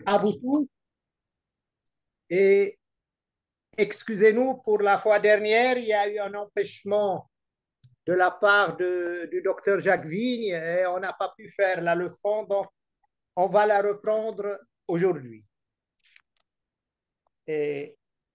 à vous tous et excusez-nous pour la fois dernière, il y a eu un empêchement de la part du docteur Jacques Vigne et on n'a pas pu faire la leçon, donc on va la reprendre aujourd'hui.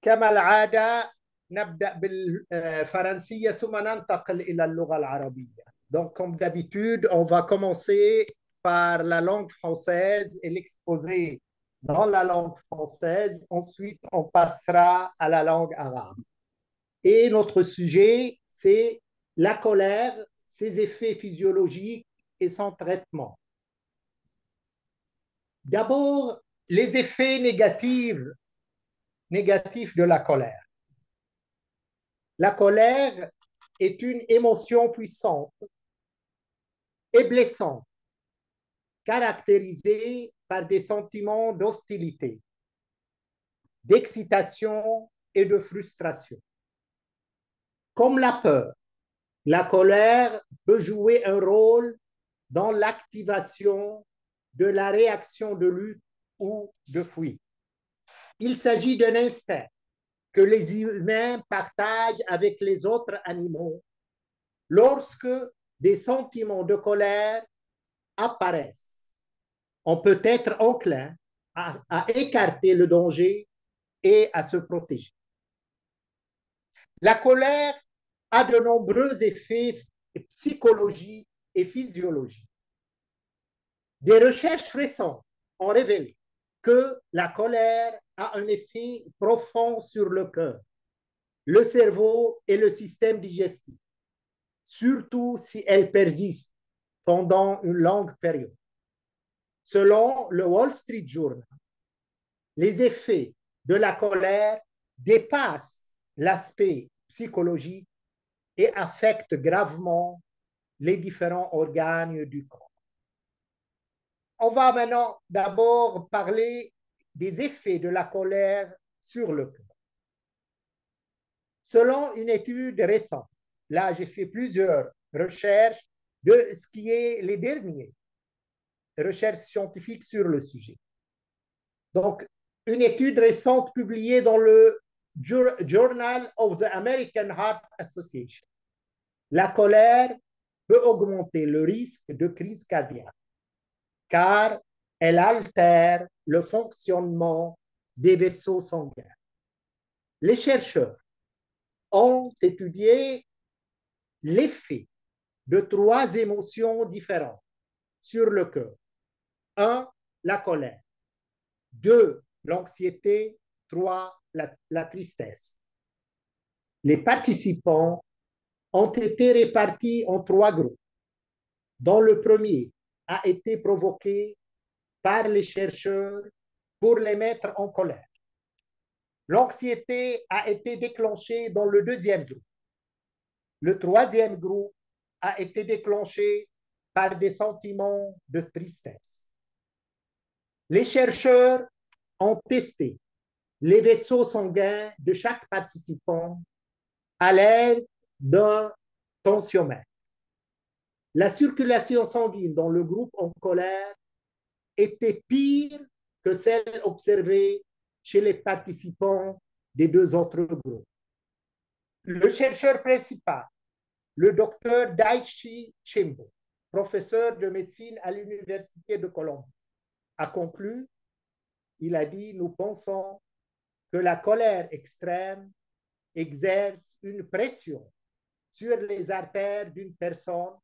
كما العادة نبدأ بالفرنسية ثم ننتقل إلى اللغة العربية. Donc, comme d'habitude, on va commencer par la langue française et l'exposer dans la langue française. Ensuite, on passera à la langue arabe. Et notre sujet, c'est la colère, ses effets physiologiques et son traitement. D'abord, les effets négatifs de la colère. La colère est une émotion puissante et blessante, caractérisée par des sentiments d'hostilité, d'excitation et de frustration. Comme la peur, la colère peut jouer un rôle dans l'activation de la réaction de lutte ou de fuite. Il s'agit d'un instinct que les humains partagent avec les autres animaux lorsque des sentiments de colère apparaissent. On peut être enclin à écarter le danger et à se protéger. La colère a de nombreux effets psychologiques et physiologiques. Des recherches récentes ont révélé que la colère a un effet profond sur le cœur, le cerveau et le système digestif, surtout si elle persiste pendant une longue période. Selon le Wall Street Journal, les effets de la colère dépassent l'aspect psychologique et affectent gravement les différents organes du corps. On va maintenant d'abord parler des effets de la colère sur le cœur. Selon une étude récente, là j'ai fait plusieurs recherches de ce qui est les dernières recherches scientifiques sur le sujet. Donc, une étude récente publiée dans le Journal of the American Heart Association. La colère peut augmenter le risque de crise cardiaque car elle altère le fonctionnement des vaisseaux sanguins. Les chercheurs ont étudié l'effet de 3 émotions différentes sur le cœur. 1, la colère. 2, l'anxiété. 3, la tristesse. Les participants ont été répartis en 3 groupes, dont le premier a été provoqué par les chercheurs pour les mettre en colère. L'anxiété a été déclenchée dans le deuxième groupe. Le troisième groupe a été déclenché par des sentiments de tristesse. Les chercheurs ont testé les vaisseaux sanguins de chaque participant à l'aide d'un tensiomètre. La circulation sanguine dans le groupe en colère était pire que celle observée chez les participants des 2 autres groupes. Le chercheur principal, le docteur Daiichi Chimbo, professeur de médecine à l'Université de Colombie, a conclu, il a dit, nous pensons que la colère extrême exerce une pression sur les artères d'une personne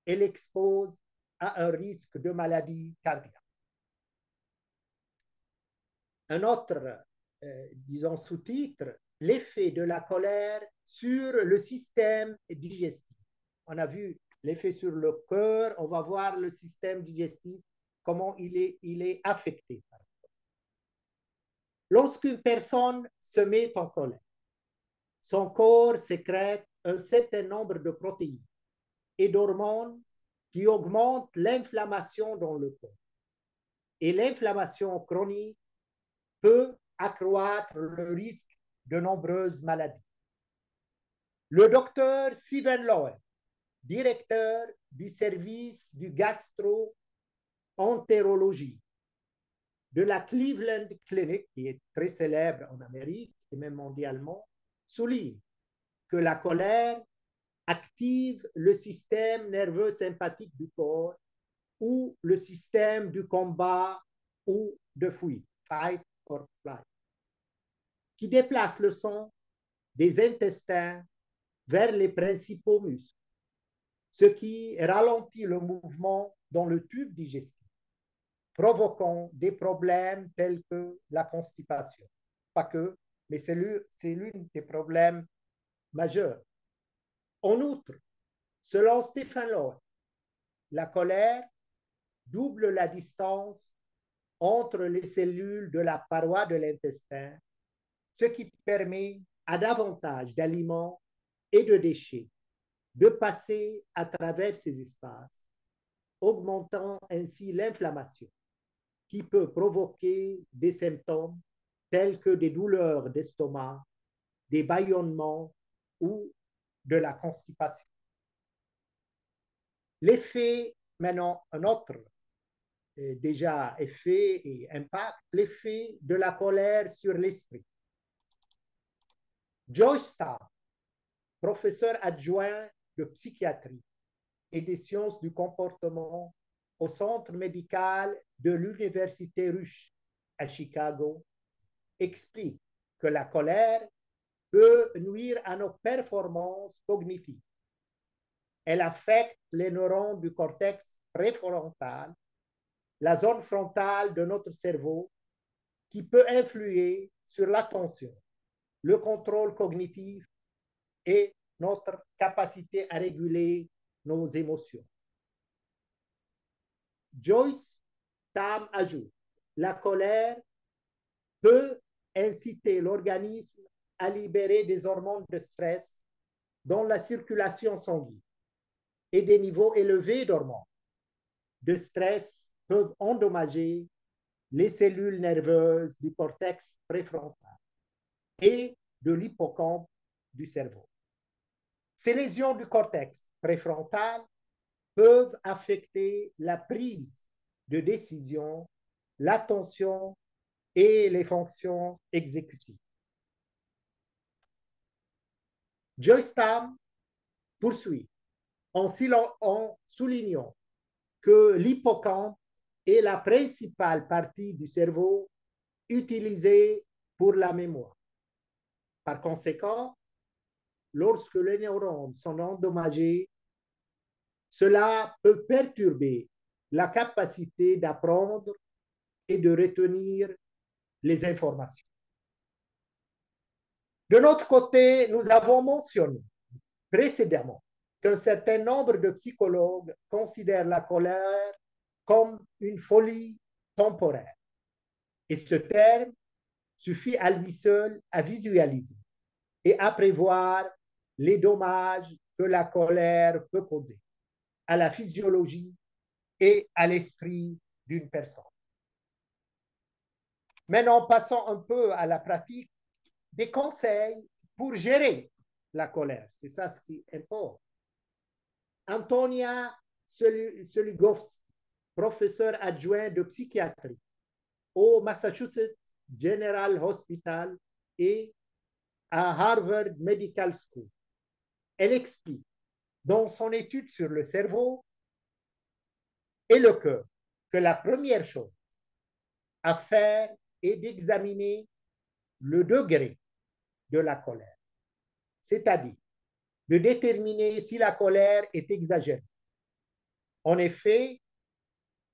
et l'expose à un risque de maladie cardiaque. Un autre, disons, sous-titre, l'effet de la colère sur le système digestif. On a vu l'effet sur le cœur, on va voir le système digestif, comment il est affecté. Lorsqu'une personne se met en colère, son corps sécrète un certain nombre de protéines et d'hormones qui augmentent l'inflammation dans le corps. Et l'inflammation chronique peut accroître le risque de nombreuses maladies. Le docteur Steven Lowen, directeur du service du gastro-entérologie de la Cleveland Clinic, qui est très célèbre en Amérique et même mondialement, souligne que la colère active le système nerveux sympathique du corps ou le système du combat ou de fuite, fight or flight, qui déplace le sang des intestins vers les principaux muscles, ce qui ralentit le mouvement dans le tube digestif, provoquant des problèmes tels que la constipation. Pas que, mais c'est l'une des problèmes majeurs. En outre, selon Stephen Lowe, la colère double la distance entre les cellules de la paroi de l'intestin, ce qui permet à davantage d'aliments et de déchets de passer à travers ces espaces, augmentant ainsi l'inflammation, qui peut provoquer des symptômes tels que des douleurs d'estomac, des bâillonnements ou de la constipation. L'effet, maintenant, un autre déjà effet et impact, l'effet de la colère sur l'esprit. Joyce Starr, professeur adjoint de psychiatrie et des sciences du comportement au centre médical de l'Université Rush à Chicago, explique que la colère peut nuire à nos performances cognitives. Elle affecte les neurones du cortex préfrontal, la zone frontale de notre cerveau, qui peut influer sur l'attention, le contrôle cognitif et notre capacité à réguler nos émotions. Joyce Tam ajoute, la colère peut inciter l'organisme à libérer des hormones de stress dans la circulation sanguine et des niveaux élevés d'hormones de stress peuvent endommager les cellules nerveuses du cortex préfrontal et de l'hippocampe du cerveau. Ces lésions du cortex préfrontal peuvent affecter la prise de décision, l'attention et les fonctions exécutives. Joyce Tam poursuit en soulignant que l'hippocampe est la principale partie du cerveau utilisée pour la mémoire. Par conséquent, lorsque les neurones sont endommagés, cela peut perturber la capacité d'apprendre et de retenir les informations. De notre côté, nous avons mentionné précédemment qu'un certain nombre de psychologues considèrent la colère comme une folie temporaire. Et ce terme suffit à lui seul à visualiser et à prévoir les dommages que la colère peut causer à la physiologie et à l'esprit d'une personne. Maintenant, passons un peu à la pratique des conseils pour gérer la colère. C'est ça ce qui importe. Antonia Soligovsky, professeur adjoint de psychiatrie au Massachusetts General Hospital et à Harvard Medical School. Elle explique dans son étude sur le cerveau et le cœur que la première chose à faire est d'examiner le degré de la colère, c'est-à-dire de déterminer si la colère est exagérée. En effet,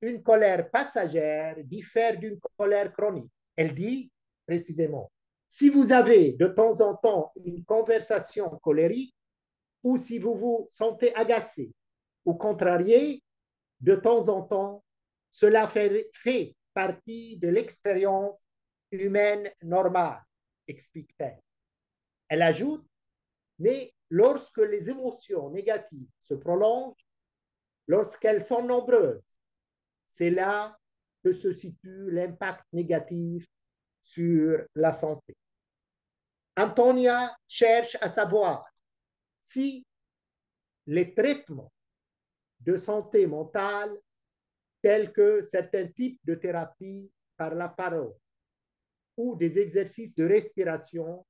une colère passagère diffère d'une colère chronique. Elle dit précisément, si vous avez de temps en temps une conversation colérique ou si vous vous sentez agacé ou contrarié de temps en temps, cela fait partie de l'expérience humaine normale, explique-t-elle. Elle ajoute, mais lorsque les émotions négatives se prolongent, lorsqu'elles sont nombreuses, c'est là que se situe l'impact négatif sur la santé. Antonia cherche à savoir si les traitements de santé mentale, tels que certains types de thérapies par la parole ou des exercices de respiration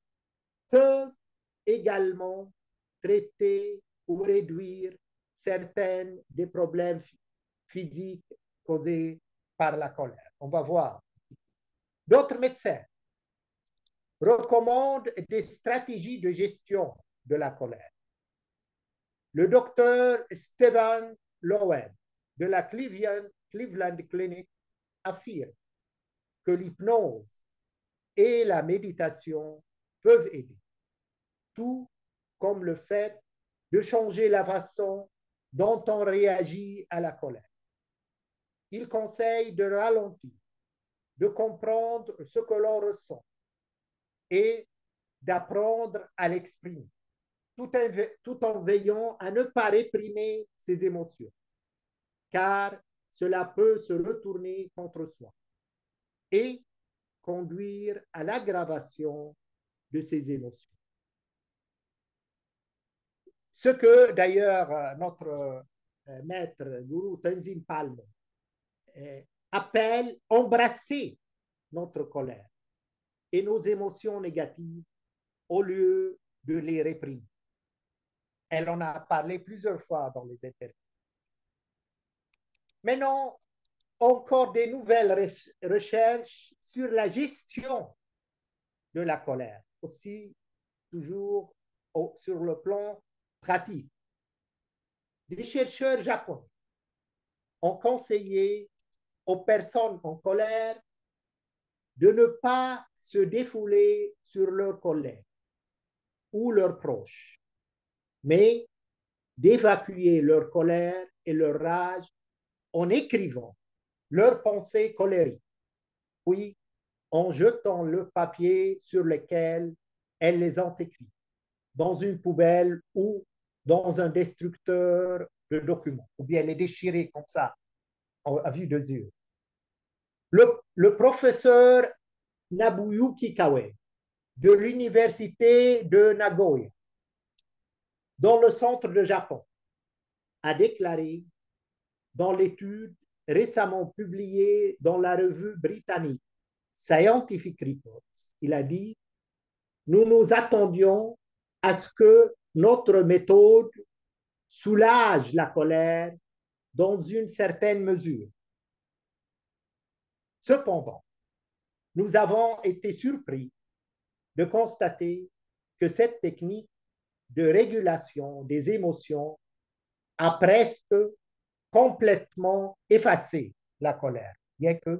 peuvent également traiter ou réduire certains des problèmes physiques causés par la colère. On va voir. D'autres médecins recommandent des stratégies de gestion de la colère. Le docteur Stephen Lowen de la Cleveland Clinic affirme que l'hypnose et la méditation peuvent aider, tout comme le fait de changer la façon dont on réagit à la colère. Il conseille de ralentir, de comprendre ce que l'on ressent et d'apprendre à l'exprimer, tout en veillant à ne pas réprimer ses émotions, car cela peut se retourner contre soi et conduire à l'aggravation de ses émotions. Ce que d'ailleurs notre maître Guru Tenzin Palmo appelle embrasser notre colère et nos émotions négatives au lieu de les réprimer. Elle en a parlé plusieurs fois dans les interviews. Maintenant, encore des nouvelles recherches sur la gestion de la colère, aussi toujours sur le plan pratique. Des chercheurs japonais ont conseillé aux personnes en colère de ne pas se défouler sur leurs collègues ou leurs proches, mais d'évacuer leur colère et leur rage en écrivant leurs pensées colériques, puis en jetant le papier sur lequel elles les ont écrites, dans une poubelle ou dans un destructeur de documents, ou bien les déchirer comme ça, à vue de yeux. Le professeur Nabuyuki Kawai de l'université de Nagoya, dans le centre de Japon, a déclaré dans l'étude récemment publiée dans la revue britannique Scientific Reports, il a dit: nous nous attendions à ce que notre méthode soulage la colère dans une certaine mesure. Cependant, nous avons été surpris de constater que cette technique de régulation des émotions a presque complètement effacé la colère, bien que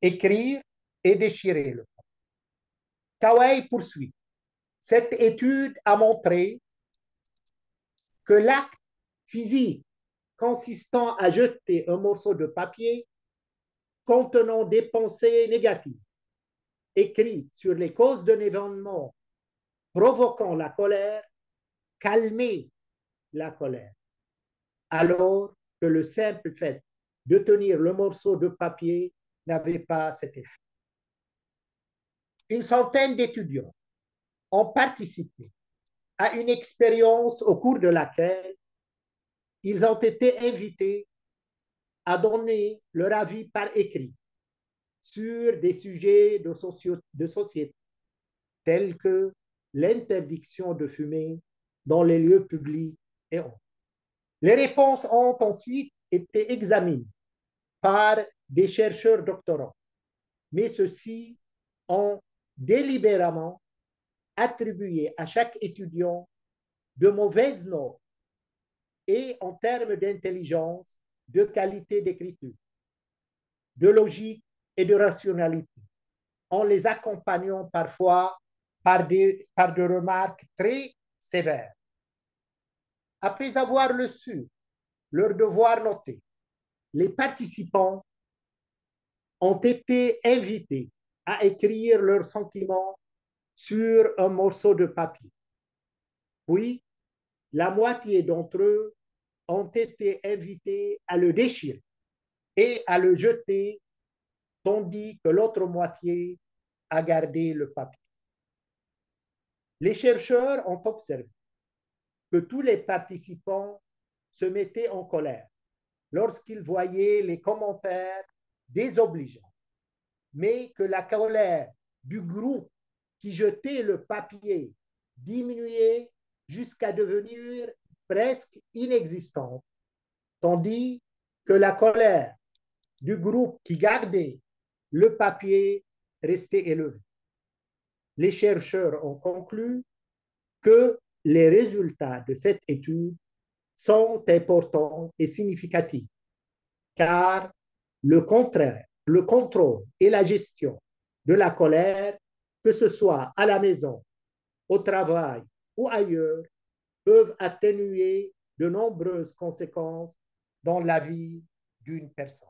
écrire et déchirer le temps. Kawai poursuit. Cette étude a montré que l'acte physique consistant à jeter un morceau de papier contenant des pensées négatives écrites sur les causes d'un événement provoquant la colère calmait la colère, alors que le simple fait de tenir le morceau de papier n'avait pas cet effet. Une centaine d'étudiants ont participé à une expérience au cours de laquelle ils ont été invités à donner leur avis par écrit sur des sujets de société tels que l'interdiction de fumer dans les lieux publics et autres. Les réponses ont ensuite été examinées par des chercheurs doctorants, mais ceux-ci ont délibérément attribué à chaque étudiant de mauvaises notes et en termes d'intelligence, de qualité d'écriture, de logique et de rationalité, en les accompagnant parfois par de remarques très sévères. Après avoir reçu leur devoir noté, les participants ont été invités à écrire leurs sentiments sur un morceau de papier. Puis, la moitié d'entre eux ont été invités à le déchirer et à le jeter, tandis que l'autre moitié a gardé le papier. Les chercheurs ont observé que tous les participants se mettaient en colère lorsqu'ils voyaient les commentaires désobligeants mais que la colère du groupe qui jetait le papier diminuait jusqu'à devenir presque inexistante, tandis que la colère du groupe qui gardait le papier restait élevée. Les chercheurs ont conclu que les résultats de cette étude sont importants et significatifs, car le contrôle et la gestion de la colère, que ce soit à la maison, au travail ou ailleurs, peuvent atténuer de nombreuses conséquences dans la vie d'une personne.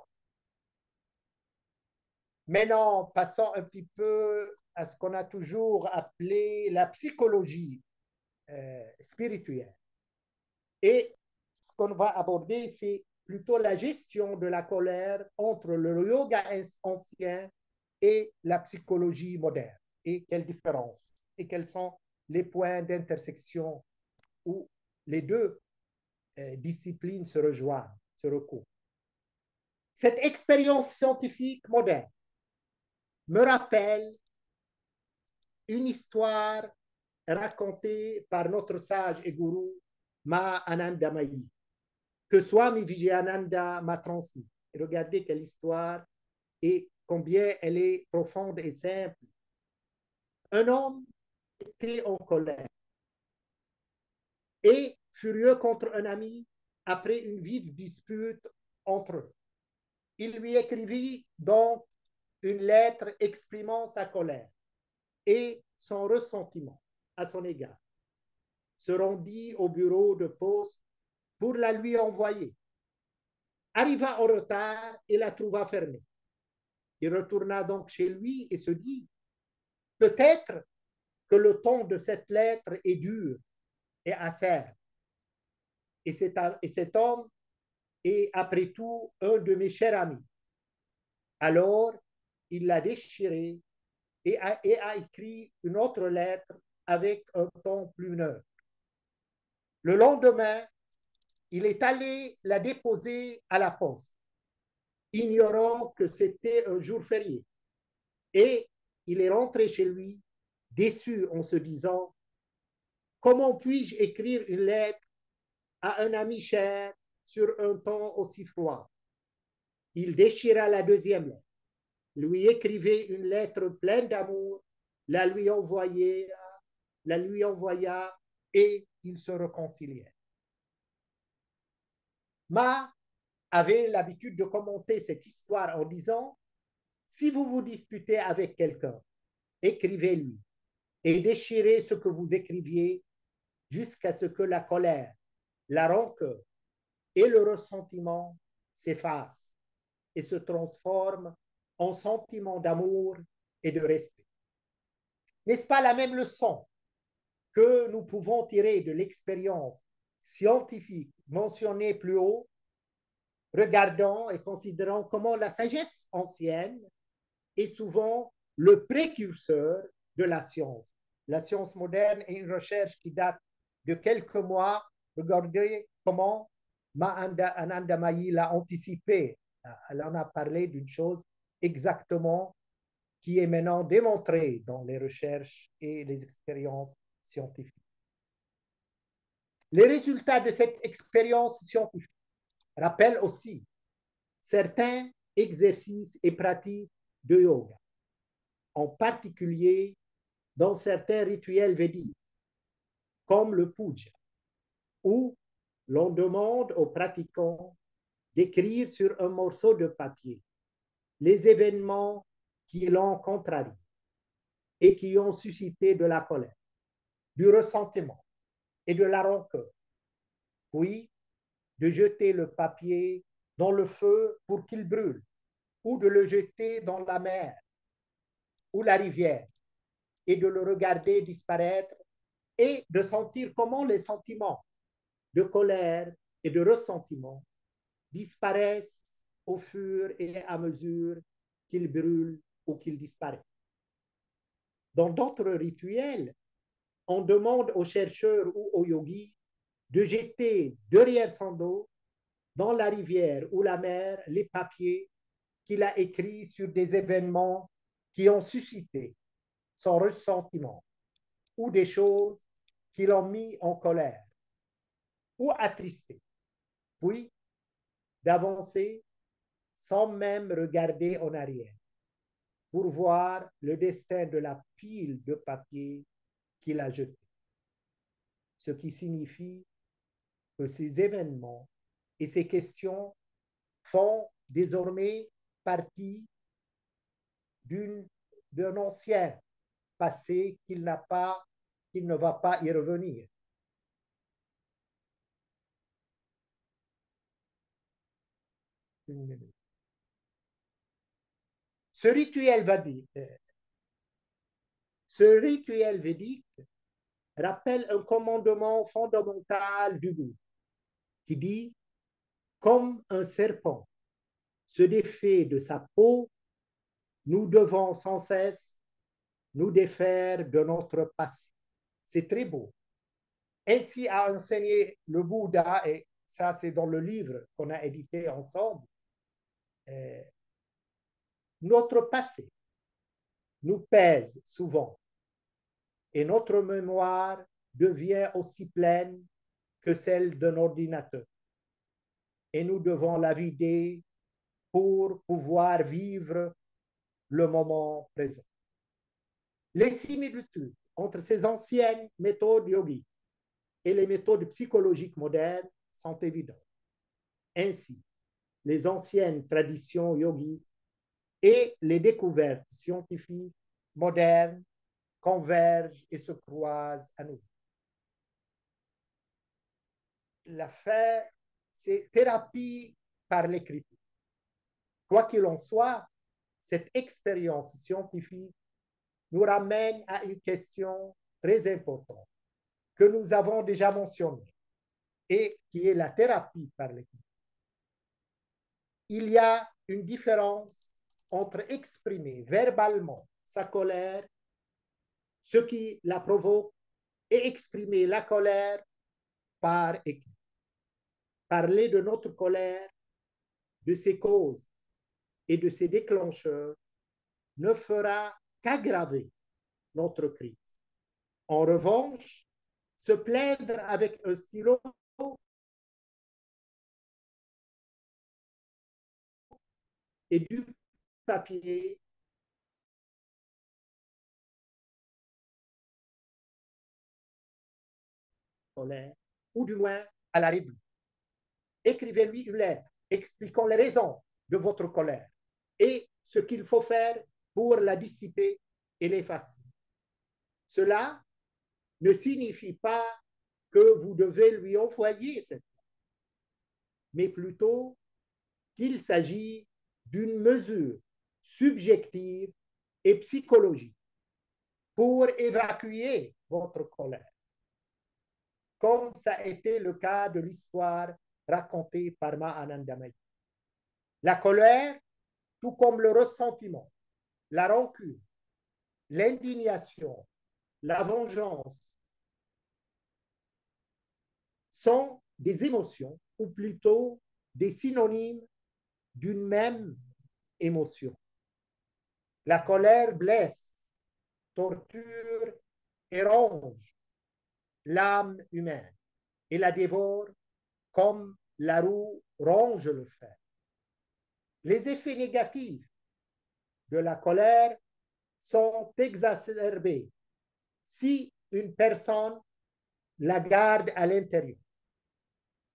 Maintenant, passons un petit peu à ce qu'on a toujours appelé la psychologie spirituelle. Et ce qu'on va aborder, c'est plutôt la gestion de la colère entre le yoga ancien et la psychologie moderne. Et quelles différences et quels sont les points d'intersection où les deux disciplines se rejoignent, se recoupent. Cette expérience scientifique moderne me rappelle une histoire racontée par notre sage et gourou Mahananda Mahi, que Swami Vijayananda m'a transmis. Et regardez quelle histoire et combien elle est profonde et simple. Un homme était en colère et furieux contre un ami après une vive dispute entre eux. Il lui écrivit donc une lettre exprimant sa colère et son ressentiment à son égard, se rendit au bureau de poste pour la lui envoyer. Arriva en retard et la trouva fermée. Il retourna donc chez lui et se dit, peut-être que le ton de cette lettre est dur et acerbe. Et cet homme est, après tout, un de mes chers amis. Alors, il l'a déchirée et a écrit une autre lettre avec un ton plus neutre. Le lendemain, il est allé la déposer à la poste, ignorant que c'était un jour férié. Et il est rentré chez lui, déçu en se disant, comment puis-je écrire une lettre à un ami cher sur un ton aussi froid? Il déchira la deuxième lettre, lui écrivait une lettre pleine d'amour, la lui envoya et ils se réconcilièrent. Ma avait l'habitude de commenter cette histoire en disant, si vous vous disputez avec quelqu'un, écrivez-lui et déchirez ce que vous écriviez jusqu'à ce que la colère, la rancœur et le ressentiment s'effacent et se transforment en sentiment d'amour et de respect. N'est-ce pas la même leçon que nous pouvons tirer de l'expérience scientifique mentionnée plus haut, regardant et considérant comment la sagesse ancienne est souvent le précurseur de la science. La science moderne est une recherche qui date de quelques mois. Regardez comment Ananda Mahi l'a anticipé. Elle en a parlé d'une chose exactement qui est maintenant démontrée dans les recherches et les expériences scientifiques. Les résultats de cette expérience scientifique rappellent aussi certains exercices et pratiques de yoga, en particulier dans certains rituels védiques, comme le puja, où l'on demande aux pratiquants d'écrire sur un morceau de papier les événements qui l'ont contrarié et qui ont suscité de la colère, du ressentiment et de la rancœur, puis de jeter le papier dans le feu pour qu'il brûle, ou de le jeter dans la mer ou la rivière et de le regarder disparaître et de sentir comment les sentiments de colère et de ressentiment disparaissent au fur et à mesure qu'ils brûlent ou qu'ils disparaissent. Dans d'autres rituels, on demande aux chercheurs ou aux yogis de jeter derrière son dos dans la rivière ou la mer les papiers qu'il a écrits sur des événements qui ont suscité son ressentiment ou des choses qui l'ont mis en colère ou attristé, puis d'avancer sans même regarder en arrière pour voir le destin de la pile de papier qu'il a jeté. Ce qui signifie que ces événements et ces questions font désormais partie d'un ancien passé qu'il ne va pas y revenir. Ce rituel védique rappelle un commandement fondamental du Bouddha qui dit: comme un serpent se défait de sa peau, nous devons sans cesse nous défaire de notre passé. C'est très beau. Ainsi a enseigné le Bouddha, et ça c'est dans le livre qu'on a édité ensemble, notre passé nous pèse souvent et notre mémoire devient aussi pleine que celle d'un ordinateur. Et nous devons la vider pour pouvoir vivre le moment présent. Les similitudes entre ces anciennes méthodes yogiques et les méthodes psychologiques modernes sont évidentes. Ainsi, les anciennes traditions yogiques et les découvertes scientifiques modernes convergent et se croisent à nouveau. La fin, c'est thérapie par l'écriture. Quoi qu'il en soit, cette expérience scientifique nous ramène à une question très importante que nous avons déjà mentionnée et qui est la thérapie par l'écriture. Il y a une différence entre exprimer verbalement sa colère, ce qui la provoque, et exprimer la colère par écrit. Parler de notre colère, de ses causes et de ses déclencheurs ne fera qu'aggraver notre crise. En revanche, se plaindre avec un stylo et du papier colère, ou du moins à la République. Écrivez-lui une lettre expliquant les raisons de votre colère et ce qu'il faut faire pour la dissiper et l'effacer. Cela ne signifie pas que vous devez lui envoyer cette lettre, mais plutôt qu'il s'agit d'une mesure subjective et psychologique pour évacuer votre colère, comme ça a été le cas de l'histoire racontée par Mahananda Mayi. La colère, tout comme le ressentiment, la rancune, l'indignation, la vengeance, sont des émotions, ou plutôt des synonymes d'une même émotion. La colère blesse, torture et ronge l'âme humaine et la dévore comme la roue ronge le fer. Les effets négatifs de la colère sont exacerbés si une personne la garde à l'intérieur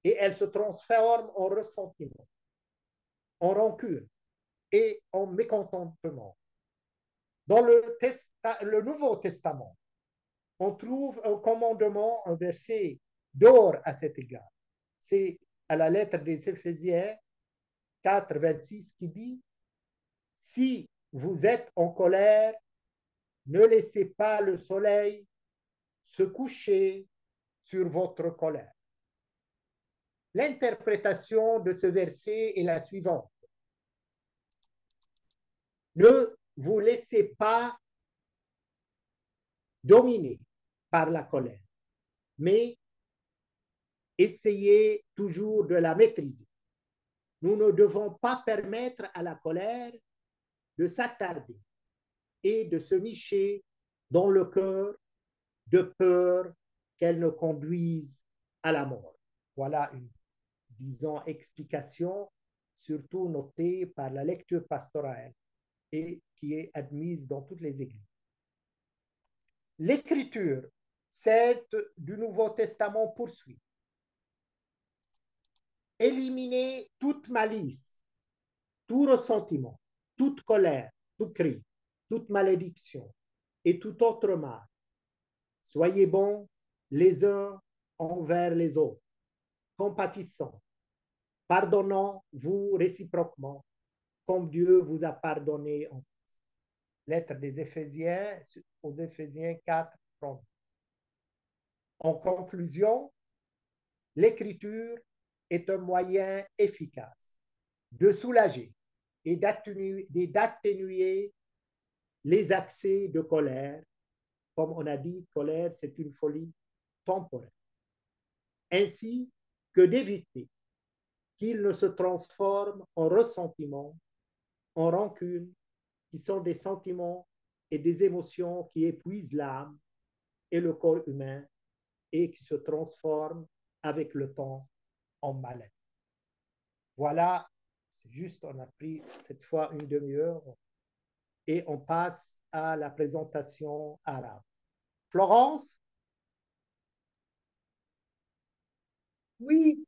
et elle se transforme en ressentiment, en rancune et en mécontentement. Dans le Nouveau Testament, on trouve un commandement, un verset d'or à cet égard. C'est à la lettre des Éphésiens 4, 26 qui dit: si vous êtes en colère, ne laissez pas le soleil se coucher sur votre colère. L'interprétation de ce verset est la suivante: ne vous laissez pas dominer par la colère, mais essayez toujours de la maîtriser. Nous ne devons pas permettre à la colère de s'attarder et de se nicher dans le cœur de peur qu'elle ne conduise à la mort. Voilà une, disons, explication, surtout notée par la lecture pastorale et qui est admise dans toutes les églises. L'écriture, celle du Nouveau Testament, poursuit. Éliminez toute malice, tout ressentiment, toute colère, tout cri, toute malédiction et tout autre mal. Soyez bons les uns envers les autres, compatissants, pardonnant vous réciproquement, comme Dieu vous a pardonné en Christ. Lettre des Éphésiens aux Éphésiens 4, 30. En conclusion, l'écriture est un moyen efficace de soulager et d'atténuer les accès de colère. Comme on a dit, colère, c'est une folie temporaire. Ainsi que d'éviter qu'il ne se transforme en ressentiment, en rancune, qui sont des sentiments et des émotions qui épuisent l'âme et le corps humain et qui se transforment avec le temps en maladie. Voilà, c'est juste, on a pris cette fois une demi-heure et on passe à la présentation arabe. Florence? Oui,